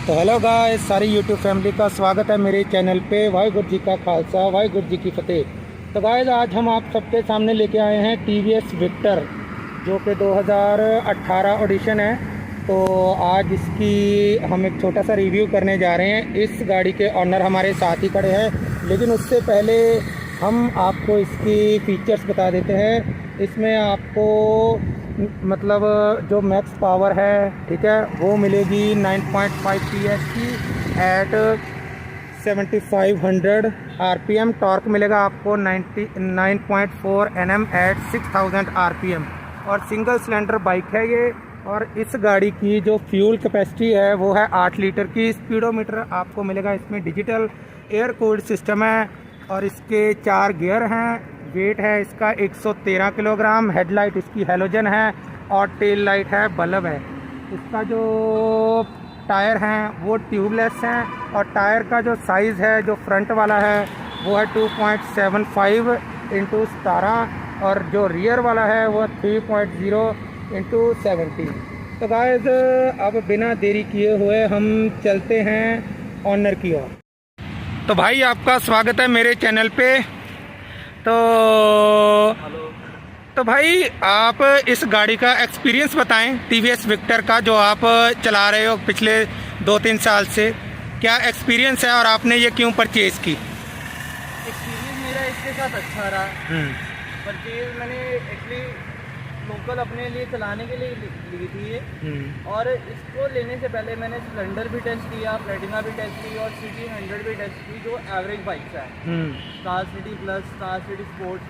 तो hello guys, सारी YouTube family का स्वागत है मेरे चैनल पे। वाहिगुरु जी का खालसा, वाहिगुरु जी की फतेह। तो गाइस, आज हम आप सबके सामने लेके आए हैं टीवीएस विक्टर, जो कि 2018 एडिशन है। तो आज इसकी हम एक छोटा सा रिव्यू करने जा रहे हैं। इस गाड़ी के ऑनर हमारे साथ ही खड़े हैं, लेकिन उससे पहले हम आपको इसकी फीचर्स बता देते हैं। इसमें आपको मतलब जो मैक्स पावर है, ठीक है, वो मिलेगी 9.5 PS की एट 7500 RPM। टॉर्क मिलेगा आपको 99.4 Nm एट 6000 RPM। और सिंगल सिलेंडर बाइक है ये। और इस गाड़ी की जो फ्यूल कैपेसिटी है वो है 8 लीटर की। स्पीडोमीटर आपको मिलेगा इसमें डिजिटल एयर कूल्ड सिस्टम है। और इसके 4 गियर हैं। वेट है इसका 113 किलोग्राम। हेडलाइट इसकी हेलोजन है और टेल लाइट है, बल्ब है। इसका जो टायर हैं वो ट्यूबलेस हैं। और टायर का जो साइज़ है, जो फ्रंट वाला है, वो है 2.75 × 17। और जो रियर वाला है वो 3.0 × 70। तो गाइस, अब बिना देरी किए हुए हम चलते हैं ऑनर की ओर। तो भाई, आपका स्वागत है मेरे चैनल पे। तो भाई, आप इस गाड़ी का एक्सपीरियंस बताएं, टीवीएस विक्टर का, जो आप चला रहे हो पिछले 2-3 साल से। क्या एक्सपीरियंस है और आपने ये क्यों परचेज़ की? एक्सपीरियंस मेरा इसके साथ अच्छा रहा। परचेज मैंने एक्चुअली लोकल अपने लिए चलाने के लिए ली थी ये। और इसको लेने से पहले मैंने स्प्लेंडर भी टेस्ट किया, प्लेटिना भी टेस्ट की और सिटी 100 भी टेस्ट की, जो एवरेज बाइक्स है। Star city plus, star city sports.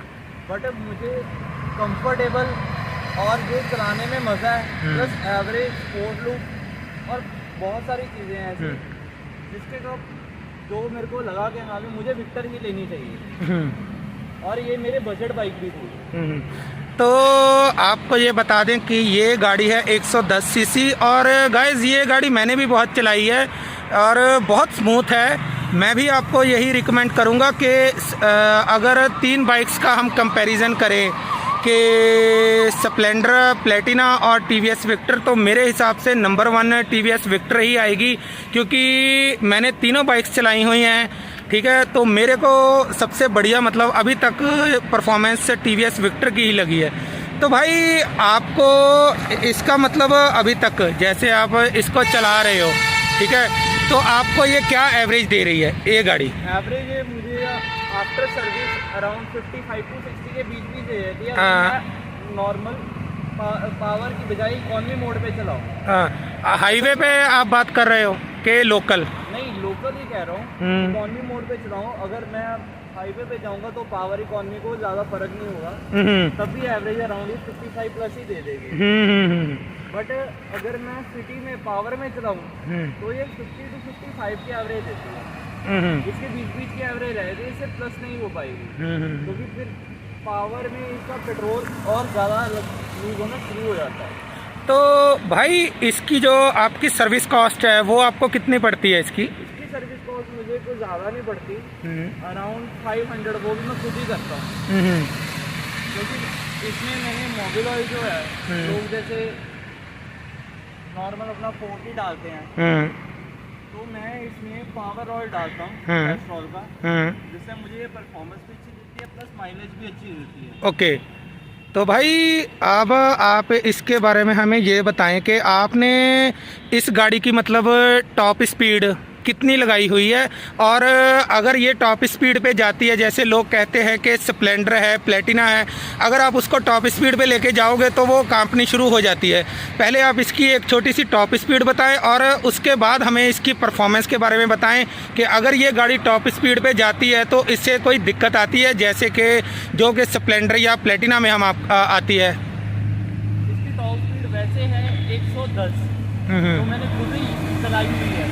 But मुझे कंफर्टेबल और जो चलाने में मज़ा है, प्लस एवरेज स्पोर्ट लुक और बहुत सारी चीज़ें हैं ऐसी जिसके जो मेरे को लगा कि हाँ भी मुझे विक्टर ही लेनी चाहिए। और ये मेरे बजट बाइक भी थी। तो आपको ये बता दें कि ये गाड़ी है 110 सीसी। और गाइस, ये गाड़ी मैंने भी बहुत चलाई है और बहुत स्मूथ है। मैं भी आपको यही रिकमेंड करूँगा कि अगर 3 बाइक्स का हम कंपैरिजन करें कि स्प्लेंडर, प्लेटिना और टीवीएस विक्टर, तो मेरे हिसाब से नंबर 1 टीवीएस विक्टर ही आएगी, क्योंकि मैंने तीनों बाइक्स चलाई हुई हैं, ठीक है। तो मेरे को सबसे बढ़िया मतलब अभी तक परफॉर्मेंस टीवीएस विक्टर की ही लगी है। तो भाई, आपको इसका मतलब अभी तक जैसे आप इसको चला रहे हो, ठीक है, तो आपको ये क्या एवरेज दे रही है ये गाड़ी? एवरेज ये मुझे आफ्टर सर्विस अराउंड 55 to 60 के बीच भी दे देती है। नॉर्मल पावर की बजाय इकॉनमी मोड पे चलाओ। हाईवे पे आप बात कर रहे हो कि लोकल? नहीं, लोकल ही कह रहा हूँ। इकॉनमी मोड पे चलाऊँ। अगर मैं हाईवे पे जाऊँगा तो पावर इकॉनमी को ज़्यादा फर्क नहीं होगा, तब भी एवरेज अराउंड 55 प्लस ही दे देगी। बट अगर मैं सिटी में पावर में चलाऊँ तो ये 50 to 55 की एवरेज देती है। इसके बीच की एवरेज रहेगी, इससे प्लस नहीं हो पाएगी, क्योंकि फिर पावर में इसका पेट्रोल और ज़्यादा यूज होना शुरू हो जाता है। तो भाई, इसकी जो आपकी सर्विस कॉस्ट है वो आपको कितनी पड़ती है? इसकी सर्विस कॉस्ट मुझे कोई ज़्यादा नहीं पड़ती, अराउंड 500। वो भी मैं खुद ही करता हूँ, क्योंकि इसमें मैंने मोबिल ऑयल जो है, लोग जैसे नॉर्मल अपना 40 डालते हैं, तो मैं इसमें पावर ऑयल डालता हूँ कैस्ट्रॉल का, जिससे मुझे ये परफॉर्मेंस भी अच्छी देती है, प्लस माइलेज भी अच्छी देती है। ओके। तो भाई, अब आप इसके बारे में हमें ये बताएं कि आपने इस गाड़ी की मतलब टॉप स्पीड कितनी लगाई हुई है। और अगर ये टॉप स्पीड पे जाती है, जैसे लोग कहते हैं कि स्प्लेंडर है, प्लेटिना है, अगर आप उसको टॉप स्पीड पे लेके जाओगे तो वो कांपनी शुरू हो जाती है। पहले आप इसकी एक छोटी सी टॉप स्पीड बताएं और उसके बाद हमें इसकी परफॉर्मेंस के बारे में बताएं कि अगर ये गाड़ी टॉप स्पीड पे जाती है तो इससे कोई दिक्कत आती है, जैसे कि जो कि स्प्लेंडर या प्लेटिना में हम आती है। इसकी टॉप स्पीड वैसे है 110, तो मैंने खुद ही चलाई हुई है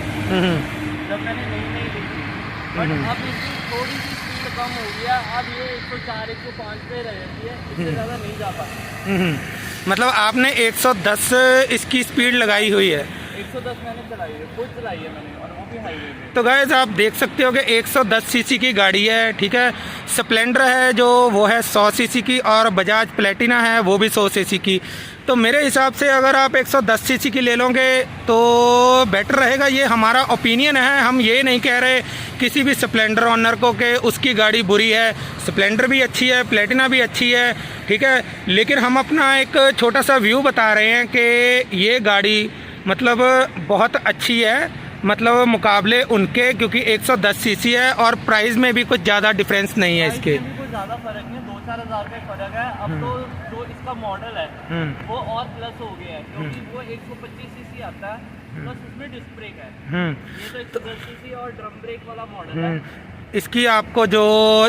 जब मैंने नई ली थी। बट अब इसकी थोड़ी सी स्पीड कम हो गया, अब ये 104, 105 पे रहती है, इससे ज़्यादा नहीं जा पाती। मतलब आपने 110 इसकी स्पीड लगाई हुई है? 110 मैंने चलाई है, खुद चलाई है मैंने, और वो भी हाईवे पे। तो गाइस, आप देख सकते हो कि 110 सीसी की गाड़ी है, ठीक है। स्प्लेंडर है जो वो है 100 सीसी की, और बजाज प्लेटिना है वो भी 100 सीसी की। तो मेरे हिसाब से अगर आप 110 सीसी की ले लोगे तो बेटर रहेगा। ये हमारा ओपिनियन है, हम ये नहीं कह रहे किसी भी स्प्लेंडर ओनर को कि उसकी गाड़ी बुरी है। स्प्लेंडर भी अच्छी है, प्लेटिना भी अच्छी है, ठीक है, लेकिन हम अपना एक छोटा सा व्यू बता रहे हैं कि ये गाड़ी मतलब बहुत अच्छी है, मतलब मुकाबले उनके, क्योंकि 110 सीसी है और प्राइस में भी कुछ ज़्यादा डिफरेंस नहीं है इसके। कुछ ज़्यादा फर्क नहीं, 2-4 हज़ार का फर्क है। अब तो जो इसका मॉडल है वो और प्लस हो गया है, क्योंकि वो 125 सीसी आता है प्लस उसमें डिस्क ब्रेक है। ये तो 110 सीसी और ड्रम ब्रेक वाला मॉडल है। इसकी आपको जो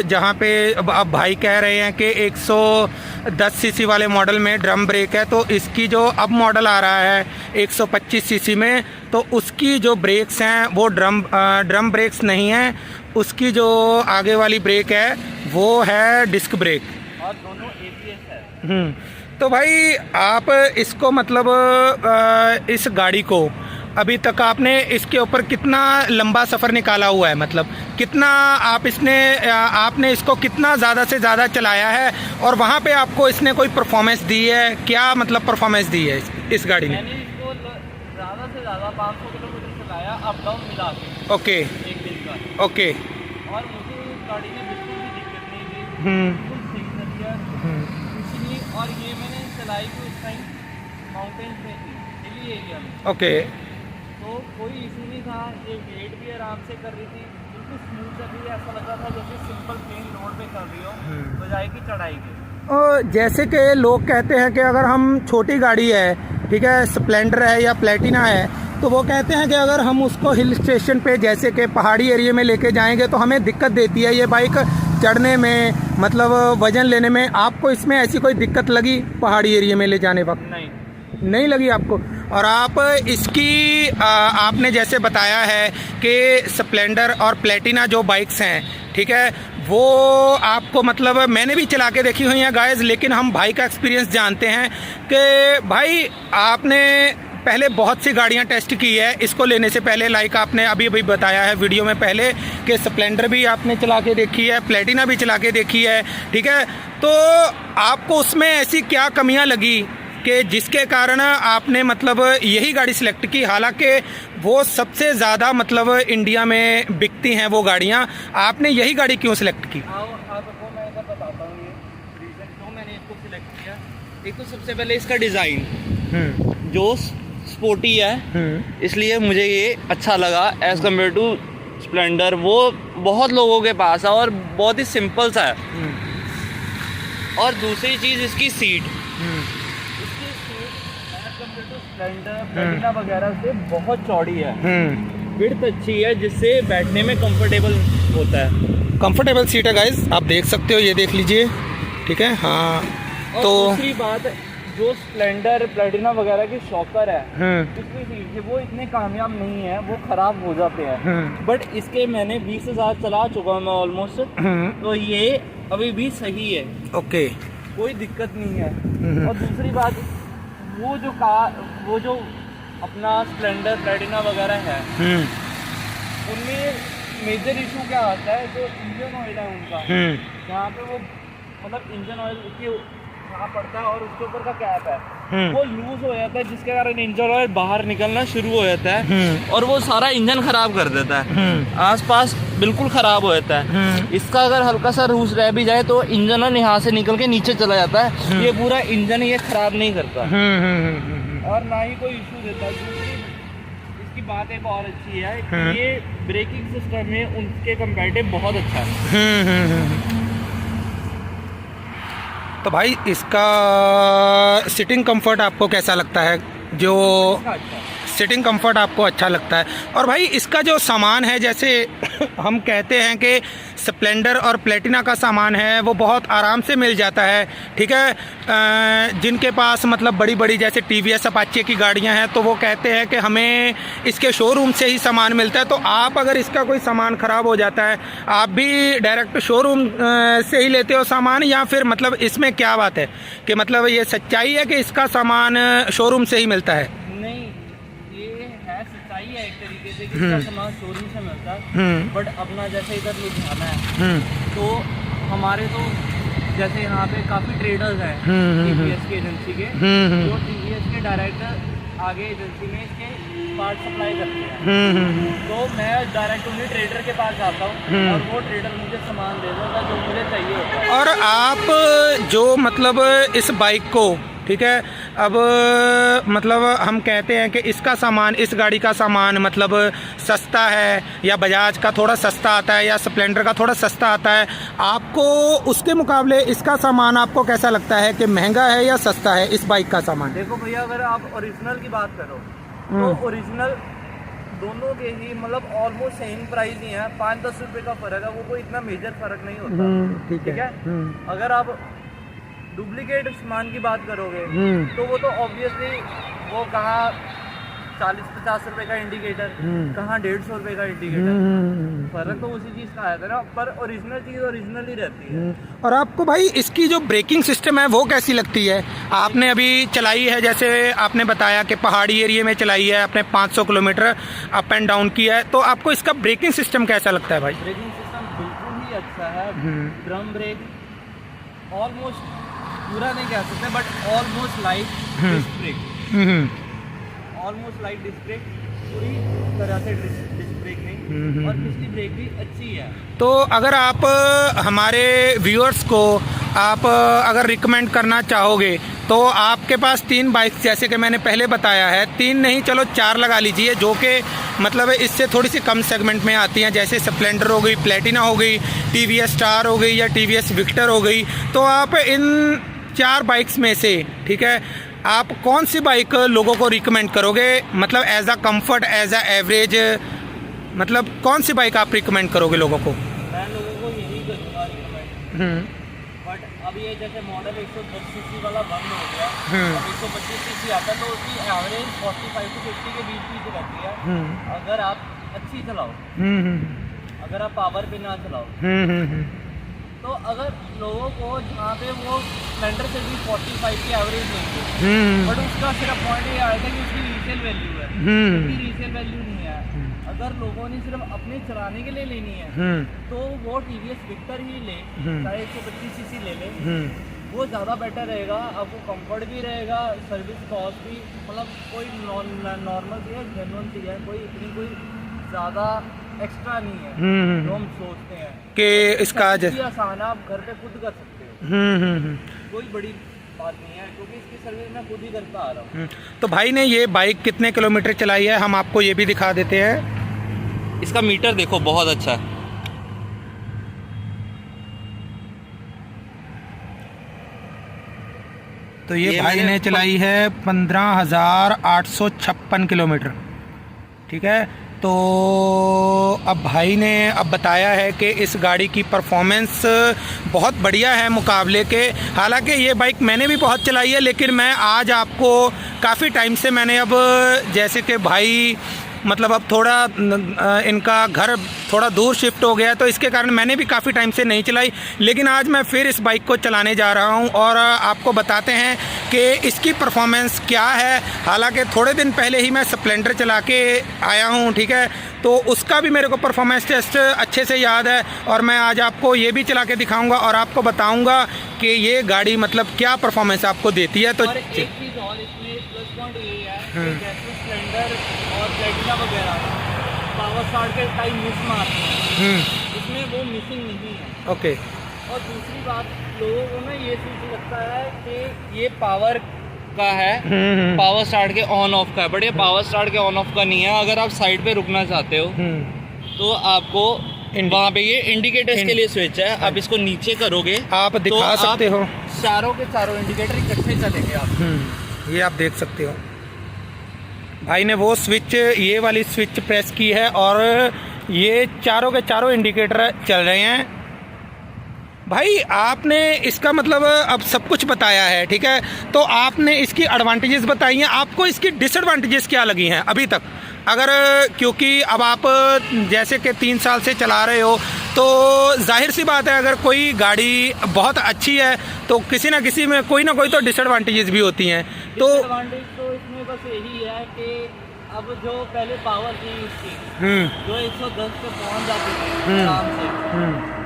जहाँ पे अब भाई कह रहे हैं कि 110 सीसी वाले मॉडल में ड्रम ब्रेक है, तो इसकी जो अब मॉडल आ रहा है 125 सीसी में, तो उसकी जो ब्रेक्स हैं वो ड्रम ब्रेक्स नहीं है, उसकी जो आगे वाली ब्रेक है वो है डिस्क ब्रेक और दोनों ABS है। तो भाई आप इसको मतलब इस गाड़ी को अभी तक आपने इसके ऊपर कितना लंबा सफ़र निकाला हुआ है, मतलब कितना आपने इसको कितना ज़्यादा से ज़्यादा चलाया है और वहाँ पे आपको इसने कोई परफॉर्मेंस दी है, क्या मतलब परफॉर्मेंस दी है इस गाड़ी ने? मैंने इसको ज़्यादा से ज़्यादा 500 किलोमीटर चलाया अप डाउन मिला के। ओके, एक दिन का। ओके। और मुझे इस गाड़ी में बिल्कुल भी दिक्कत नहीं थी, बिल्कुल सही तरीका इसलिए। और ये मैंने चलाई थी उस टाइम माउंटेन्स में थी, हिली एरिया में। ओके। तो कोई इशू नहीं था, ये वेट भी आराम से कर रही थी, बिल्कुल स्मूथ चल रही है। ऐसा लग रहा था जैसे सिंपल प्लेन रोड पे चल रही हो बजाय की चढ़ाई की। और जैसे कि लोग कहते हैं कि अगर हम छोटी गाड़ी है, ठीक है, स्प्लेंडर है या प्लेटिना है, तो वो कहते हैं कि अगर हम उसको हिल स्टेशन पे जैसे कि पहाड़ी एरिया में लेके जाएंगे तो हमें दिक्कत देती है ये बाइक चढ़ने में, मतलब वज़न लेने में। आपको इसमें ऐसी कोई दिक्कत लगी पहाड़ी एरिया में ले जाने वक्त? नहीं लगी आपको? और आप इसकी आपने जैसे बताया है कि स्प्लेंडर और प्लेटिना जो बाइक्स हैं, ठीक है, वो आपको मतलब मैंने भी चला के देखी हुई हैं गाइस, लेकिन हम भाई का एक्सपीरियंस जानते हैं कि भाई आपने पहले बहुत सी गाड़ियां टेस्ट की है इसको लेने से पहले, लाइक आपने अभी बताया है वीडियो में पहले कि स्प्लेंडर भी आपने चला के देखी है, प्लेटिना भी चला के देखी है, ठीक है। तो आपको उसमें ऐसी क्या कमियां लगी कि जिसके कारण आपने मतलब यही गाड़ी सिलेक्ट की, हालांकि वो सबसे ज़्यादा मतलब इंडिया में बिकती हैं वो गाड़ियां, आपने यही गाड़ी क्यों सिलेक्ट की? आपको मैं इधर बताता हूँ ये रीज़न क्यों मैंने इसको सिलेक्ट किया। एक तो सबसे पहले इसका डिज़ाइन जो स्पोर्टी है, इसलिए मुझे ये अच्छा लगा एज़ कम्पेयर टू स्प्लेंडर। वो बहुत लोगों के पास है और बहुत ही सिंपल सा है। और दूसरी चीज़ इसकी सीट, स्प्लेंडर प्लेटिना वगैरह से बहुत चौड़ी है, विड्थ अच्छी है जिससे बैठने में कंफर्टेबल होता है। कंफर्टेबल सीट है गाइस, आप देख सकते हो, ये देख लीजिए, ठीक है। हाँ, और तो दूसरी बात, जो स्प्लेंडर प्लेटिना वगैरह की शॉकर है उसकी सीट वो इतने कामयाब नहीं है, वो खराब हो जाते हैं। बट इसके मैंने 20,000 चला चुका मैं ऑलमोस्ट, तो ये अभी भी सही है। ओके, कोई दिक्कत नहीं है। और दूसरी बात, वो जो अपना स्प्लेंडर प्लेटिना वगैरह है उनमें मेजर इशू क्या आता है, जो इंजन ऑयल है उनका, जहाँ पे वो मतलब इंजन ऑयल उसके वहाँ पड़ता है और उसके ऊपर का कैप है वो लूज हो जाता है, जिसके कारण इंजन ऑयल बाहर निकलना शुरू हो जाता है और वो सारा इंजन खराब कर देता है, आसपास बिल्कुल खराब हो जाता है। इसका अगर हल्का सा रूस रह भी जाए तो इंजन ऑयल यहाँ से निकल के नीचे चला जाता है, ये पूरा इंजन ये खराब नहीं करता और ना ही कोई इशू देता है। दूसरी इसकी बात एक और अच्छी है कि ये ब्रेकिंग सिस्टम में उनके कंपैरेटिव बहुत अच्छा है। तो भाई इसका सिटिंग कंफर्ट आपको कैसा लगता है? जो सिटिंग कंफर्ट आपको अच्छा लगता है। और भाई इसका जो सामान है, जैसे हम कहते हैं कि स्प्लेंडर और प्लेटिना का सामान है वो बहुत आराम से मिल जाता है, ठीक है। जिनके पास मतलब बड़ी बड़ी जैसे TVS अपाचे की गाड़ियां हैं तो वो कहते हैं कि हमें इसके शोरूम से ही सामान मिलता है। तो आप अगर इसका कोई सामान ख़राब हो जाता है, आप भी डायरेक्ट शोरूम से ही लेते हो सामान, या फिर मतलब इसमें क्या बात है कि मतलब ये सच्चाई है कि इसका सामान शोरूम से ही मिलता है? नहीं, ये है सच्चाई है एक तरीके से कि इसका सामान शोरूम से मिलता है, बट अपना जैसे इधर लुधियाना है तो हमारे तो जैसे यहाँ पे काफ़ी ट्रेडर्स हैं टीवीएस की एजेंसी के, जो टीवीएस के डायरेक्टर आगे एजेंसी में इसके पार्ट सप्लाई करते हैं। तो मैं डायरेक्ट उन्हीं ट्रेडर के पास जाता हूँ और वो ट्रेडर मुझे सामान दे देता है जो मुझे चाहिए होता है। और आप जो मतलब इस बाइक को, ठीक है, अब मतलब हम कहते हैं कि इसका सामान, इस गाड़ी का सामान मतलब सस्ता है या बजाज का थोड़ा सस्ता आता है या स्प्लेंडर का थोड़ा सस्ता आता है, आपको उसके मुकाबले इसका सामान आपको कैसा लगता है कि महंगा है या सस्ता है इस बाइक का सामान? देखो भैया, अगर आप ओरिजिनल की बात करो तो ओरिजिनल दोनों के ही मतलब ऑलमोस्ट सेम प्राइस ही है, 5-10 रुपए का फर्क है, वो कोई इतना मेजर फर्क नहीं होता। ठीक है। अगर आप डुप्लीकेट सामान की बात करोगे तो वो तो ऑब्वियसली वो कहाँ 40-50 रुपए का इंडिकेटर, कहाँ 150 रुपए का इंडिकेटर, फर्क तो उसी चीज़ का आया था ना, पर ओरिजिनल चीज़ ओरिजिनल ही रहती है। और आपको भाई इसकी जो ब्रेकिंग सिस्टम है वो कैसी लगती है? आपने अभी चलाई है, जैसे आपने बताया कि पहाड़ी एरिया में चलाई है, आपने 500 किलोमीटर अप एंड डाउन किया है, तो आपको इसका ब्रेकिंग सिस्टम कैसा लगता है भाई? ब्रेकिंग सिस्टम बिल्कुल ही अच्छा है। ड्रम ब्रेक ऑलमोस्ट पूरा नहीं कह सकते but almost light disc break, almost light disc break, पूरी तरह से डिस्क ब्रेक नहीं, और पिछली ब्रेक भी अच्छी है। तो अगर आप हमारे व्यूअर्स को आप अगर रिकमेंड करना चाहोगे तो आपके पास 3 बाइक्स, जैसे कि मैंने पहले बताया है, 3 नहीं चलो 4 लगा लीजिए, जो कि मतलब इससे थोड़ी सी कम सेगमेंट में आती हैं, जैसे स्प्लेंडर हो गई, प्लेटिना हो गई, टीवीएस स्टार हो गई या टीवीएस विक्टर हो गई। तो आप इन 4 बाइक्स में से, ठीक है, आप कौन सी बाइक लोगों को रिकमेंड करोगे? मतलब as a comfort, as a average, मतलब कौन सी बाइक आप रिकमेंड करोगे लोगों को? मैं लोगों को यही करूँगा रिकमेंड, बट अब ये जैसे मॉडल 110 सीसी वाला बंद हो गया, 125 सीसी आता है, तो उसकी एवरेज 45 से 50 के बीच रहती है। अगर आप अच्छी चलाओ, अगर आप पावर पे ना चलाओ, तो अगर लोगों को जहाँ पे वो स्प्लेंडर से भी 45 की एवरेज लेंगे, बट उसका सिर्फ पॉइंट ये आएगा कि उसकी रीसेल वैल्यू है, उसकी रीसेल वैल्यू नहीं है। अगर लोगों ने सिर्फ अपने चलाने के लिए लेनी है तो वो टीवीएस विक्टर ही ले, चाहे 125 सीसी ले ले, वो ज़्यादा बेटर रहेगा। आपको कंफर्ट भी रहेगा, सर्विस कॉस्ट भी मतलब कोई नॉर्मल सी है, जेन्युइन सी है, कोई इतनी कोई ज़्यादा एक्स्ट्रा नहीं है जो हम सोचते हैं कि इसका आसान है, आप घर पे खुद कर सकते हो, कोई बड़ी बात नहीं है, क्योंकि इसकी सर्विस मैं खुद ही करता आ रहा हूँ। तो भाई ने ये बाइक कितने किलोमीटर चलाई है, हम आपको ये भी दिखा देते हैं। इसका मीटर देखो बहुत अच्छा है। तो ये भाई ने चलाई है 15,856 किलोमीटर, ठीक है। तो अब भाई ने अब बताया है कि इस गाड़ी की परफॉर्मेंस बहुत बढ़िया है मुकाबले के। हालांकि ये बाइक मैंने भी बहुत चलाई है, लेकिन मैं आज आपको काफ़ी टाइम से मैंने अब जैसे कि भाई मतलब अब थोड़ा इनका घर थोड़ा दूर शिफ्ट हो गया, तो इसके कारण मैंने भी काफ़ी टाइम से नहीं चलाई, लेकिन आज मैं फिर इस बाइक को चलाने जा रहा हूं और आपको बताते हैं कि इसकी परफॉर्मेंस क्या है। हालांकि थोड़े दिन पहले ही मैं स्प्लेंडर चला के आया हूं, ठीक है, तो उसका भी मेरे को परफॉर्मेंस टेस्ट अच्छे से याद है, और मैं आज आपको ये भी चला के दिखाऊँगा और आपको बताऊँगा कि ये गाड़ी मतलब क्या परफॉर्मेंस आपको देती है। तो और एक चीज़ और इसमें प्लस पॉइंट ये है कि जैसे स्प्लेंडर और प्लेटिना वगैरह पावर स्टार्ट के टाइम मिस मारते हैं, इसमें वो मिसिंग नहीं है। ओके। और दूसरी बात, लोगों को ना ये चीज़ लगता है कि ये पावर का है, पावर स्टार्ट के ऑन ऑफ का है, बट ये पावर स्टार्ट के ऑन ऑफ का नहीं है। अगर आप साइड पे रुकना चाहते हो तो आपको वहाँ पे ये इंडिकेटर्स के लिए स्विच है, आप इसको नीचे करोगे, आप दिखा सकते हो, चारों के चारों इंडिकेटर इकट्ठे चलेंगे आप। ये आप देख सकते हो। भाई ने वो स्विच, ये वाली स्विच प्रेस की है और ये चारों के चारों इंडिकेटर चल रहे हैं। भाई आपने इसका मतलब अब सब कुछ बताया है, ठीक है, तो आपने इसकी एडवांटेजेस बताई हैं, आपको इसकी डिसएडवांटेजेस क्या लगी हैं अभी तक? अगर क्योंकि अब आप जैसे कि 3 साल से चला रहे हो, तो जाहिर सी बात है अगर कोई गाड़ी बहुत अच्छी है तो किसी ना किसी में कोई ना कोई तो डिसएडवांटेजेस भी होती हैं। तो डिसएडवांटेज तो इसमें बस यही है कि अब जो पहले पावर थी इसकी जो 110 पे पहुंच जाती थी आराम से,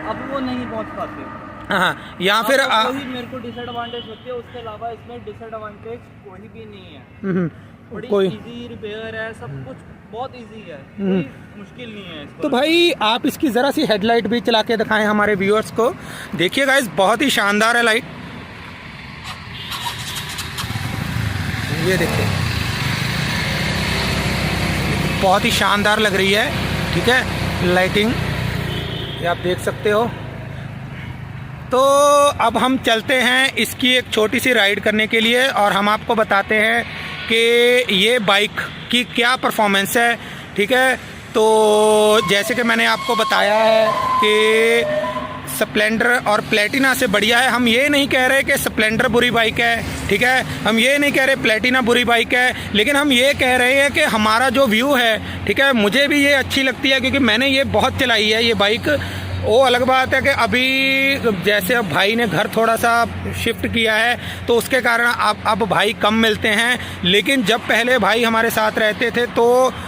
अब वो नहीं पहुंच पाते। हाँ, या फिर वही मेरे को डिसएडवांटेज होती है, उसके अलावा इसमें डिसएडवांटेज कोई भी नहीं है। बड़ी कोई इजी रिपेयर है, सब कुछ बहुत इजी है, कोई मुश्किल नहीं है इसको। तो भाई आप इसकी ज़रा सी हेडलाइट भी चला के दिखाएं हमारे व्यूअर्स को। देखिए गाइस, बहुत ही शानदार है लाइट, ये देखिए बहुत ही शानदार लग रही है। ठीक है, लाइटिंग ये आप देख सकते हो। तो अब हम चलते हैं इसकी एक छोटी सी राइड करने के लिए और हम आपको बताते हैं कि ये बाइक की क्या परफॉर्मेंस है। ठीक है, तो जैसे कि मैंने आपको बताया है कि स्प्लेंडर और प्लेटिना से बढ़िया है। हम ये नहीं कह रहे कि स्प्लेंडर बुरी बाइक है, ठीक है, हम ये नहीं कह रहे प्लेटिना बुरी बाइक है, लेकिन हम ये कह रहे हैं कि हमारा जो व्यू है, ठीक है, मुझे भी ये अच्छी लगती है क्योंकि मैंने ये बहुत चलाई है ये बाइक। वो अलग बात है कि अभी जैसे अब भाई ने घर थोड़ा सा शिफ्ट किया है तो उसके कारण अब भाई कम मिलते हैं, लेकिन जब पहले भाई हमारे साथ रहते थे तो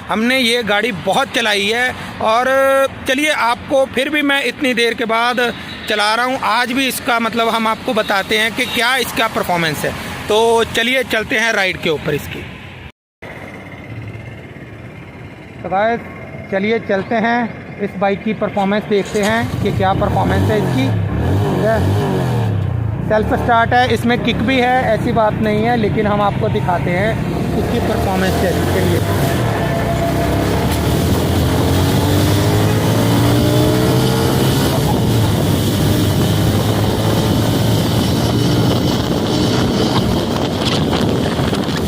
हमने ये गाड़ी बहुत चलाई है। और चलिए आपको फिर भी मैं इतनी देर के बाद चला रहा हूँ, आज भी इसका मतलब हम आपको बताते हैं कि क्या इसका परफॉर्मेंस है। तो चलिए चलते हैं राइड के ऊपर इसकी। तो गाइस चलिए चलते हैं, इस बाइक की परफॉर्मेंस देखते हैं कि क्या परफॉर्मेंस है इसकी। ठीक है, सेल्फ स्टार्ट है, इसमें किक भी है, ऐसी बात नहीं है, लेकिन हम आपको दिखाते हैं इसकी परफॉर्मेंस कैसी। चलिए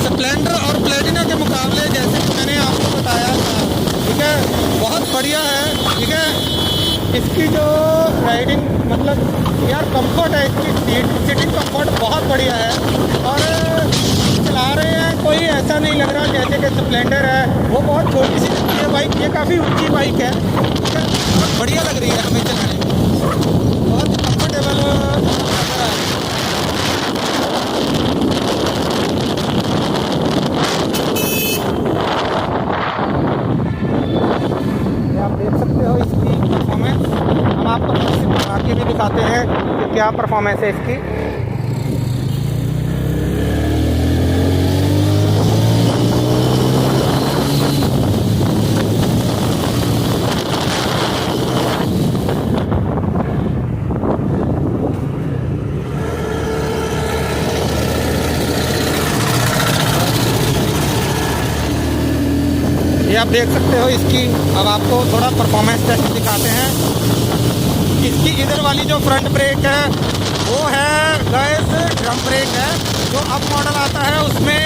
स्प्लेंडर और प्लेटिना के मुकाबले जैसे कि मैंने आपको बताया था, ठीक है, बहुत बढ़िया है। ठीक है, इसकी जो राइडिंग मतलब यार कंफर्ट है, इसकी सिटिंग कंफर्ट बहुत बढ़िया है और चला रहे हैं कोई ऐसा नहीं लग रहा जैसे कि स्प्लेंडर है वो बहुत छोटी सी लगती है बाइक, ये काफ़ी ऊंची बाइक है। ठीक है, बहुत बढ़िया लग रही है हमें चलाने में, बहुत कंफर्टेबल है। आप देख सकते हो इसकी परफॉर्मेंस, हम आपको आगे भी दिखाते हैं कि क्या परफॉर्मेंस है इसकी। ये आप देख सकते हो इसकी। अब आपको थोड़ा परफॉर्मेंस टेस्ट दिखाते हैं। इसकी इधर वाली जो फ्रंट ब्रेक है वो है गाइस ड्रम ब्रेक है, जो अब मॉडल आता है उसमें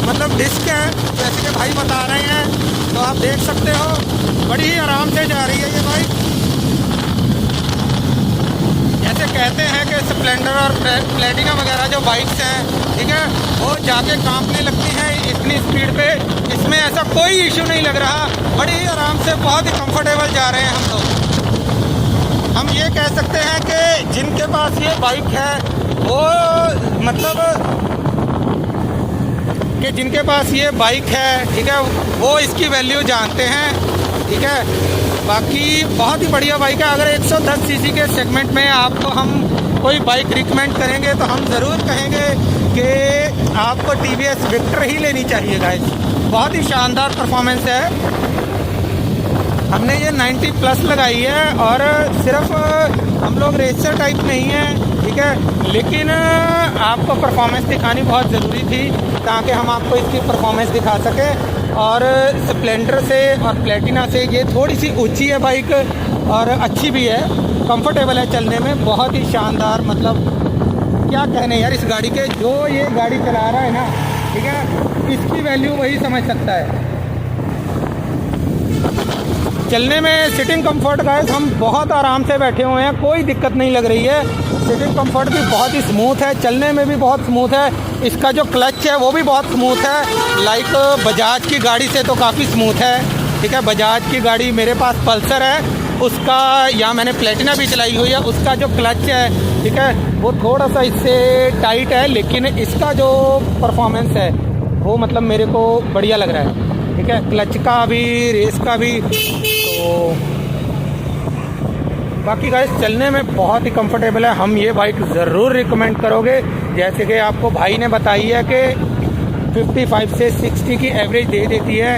मतलब डिस्क है जैसे कि भाई बता रहे हैं। तो आप देख सकते हो बड़ी ही आराम से जा रही है ये बाइक। जैसे कहते हैं कि स्प्लेंडर और प्लेटिना वगैरह जो बाइक्स हैं, ठीक है, वो जाके कांपने लगती हैं इतनी स्पीड पे, इसमें ऐसा कोई इशू नहीं लग रहा, बड़ी ही आराम से बहुत ही कंफर्टेबल जा रहे हैं हम लोग। हम ये कह सकते हैं कि जिनके पास ये बाइक है वो मतलब कि जिनके पास ये बाइक है, ठीक है, वो इसकी वैल्यू जानते हैं। ठीक है, बाकी बहुत ही बढ़िया बाइक है। अगर 110 सीसी के सेगमेंट में आपको हम कोई बाइक रिकमेंड करेंगे तो हम ज़रूर कहेंगे कि आपको TVS विक्टर ही लेनी चाहिए गाइस, बहुत ही शानदार परफॉर्मेंस है। हमने ये 90+ लगाई है और सिर्फ हम लोग रेसर टाइप नहीं है, ठीक है, लेकिन आपको परफॉर्मेंस दिखानी बहुत ज़रूरी थी ताकि हम आपको इसकी परफॉर्मेंस दिखा सकें। और स्प्लेंडर से और प्लेटिना से ये थोड़ी सी ऊंची है बाइक और अच्छी भी है, कंफर्टेबल है चलने में, बहुत ही शानदार। मतलब क्या कहने यार इस गाड़ी के, जो ये गाड़ी चला रहा है ना, ठीक है, इसकी वैल्यू वही समझ सकता है। चलने में सिटिंग कंफर्ट गाइस हम बहुत आराम से बैठे हुए हैं, कोई दिक्कत नहीं लग रही है। सिटिंग कंफर्ट भी बहुत ही स्मूथ है, चलने में भी बहुत स्मूथ है। इसका जो क्लच है वो भी बहुत स्मूथ है, लाइक बजाज की गाड़ी से तो काफ़ी स्मूथ है। ठीक है, बजाज की गाड़ी मेरे पास पल्सर है, उसका या मैंने प्लेटिना भी चलाई हुई है, उसका जो क्लच है, ठीक है, वो थोड़ा सा इससे टाइट है, लेकिन इसका जो परफॉर्मेंस है वो मतलब मेरे को बढ़िया लग रहा है। ठीक है, क्लच का भी रेस का भी। तो बाकी गाइस चलने में बहुत ही कंफर्टेबल है, हम ये बाइक ज़रूर रिकमेंड करोगे। जैसे कि आपको भाई ने बताई है कि 55 से 60 की एवरेज दे देती है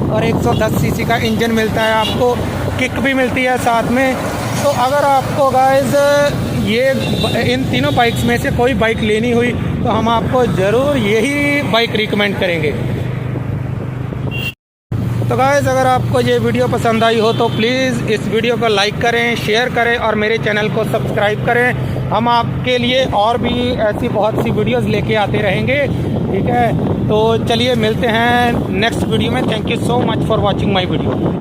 और 110 सीसी का इंजन मिलता है, आपको किक भी मिलती है साथ में। तो अगर आपको गाइस ये इन तीनों बाइक्स में से कोई बाइक लेनी हुई तो हम आपको ज़रूर यही बाइक रिकमेंड करेंगे। तो गाइस अगर आपको ये वीडियो पसंद आई हो तो प्लीज़ इस वीडियो को लाइक करें, शेयर करें और मेरे चैनल को सब्सक्राइब करें। हम आपके लिए और भी ऐसी बहुत सी वीडियोस लेके आते रहेंगे, ठीक है। तो चलिए मिलते हैं नेक्स्ट वीडियो में। Thank you so much for watching my video.